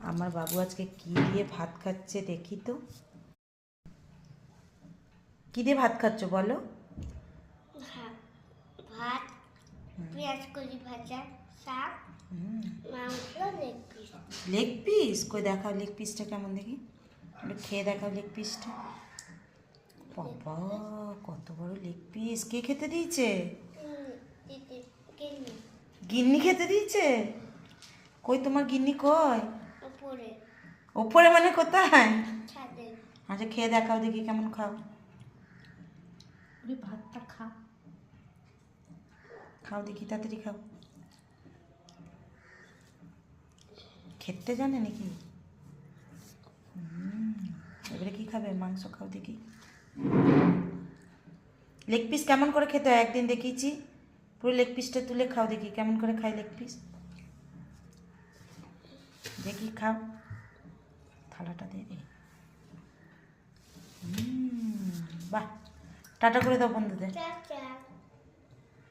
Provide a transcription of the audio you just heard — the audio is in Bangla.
আমার বাবু আজকে কি দিয়ে ভাত খাচ্ছে দেখি তো। কি দিয়ে ভাত খাচ্ছ বলো? ভাত, পেঁয়াজ কলি ভাজা, শাক, মাংস, লেগ পিস। Leg piece? কই দেখাও লেগ পিসটা কেমন দেখি, একটু খেয়ে দেখাও লেগ পিসটা। বাবা, কত বড় লেগ পিস! কে খেতে দিয়েছে? গিন্নি খেতে দিয়েছে? কই তোমার গিন্নি কই? উপরে। ওপরে মানে কোথায়? ছাদে। আচ্ছা খেয়ে দেখাও দেখি কেমন খাও। ভাতটা খাও, খাও দেখি তাড়াতাড়ি খাও। খেতে জানে নাকি? এবারে কি খাবে? মাংস খাও দেখি। লেগ পিস কেমন করে খেতে হয় একদিন দেখিয়েছি, পুরো লেগ পিসটা তুলে খাও দেখি কেমন করে খাই লেগ পিস। দেখি খাও, থালাটা দে রে। বাহ, টাটা করে দাও বন্ধুদের। টাটা।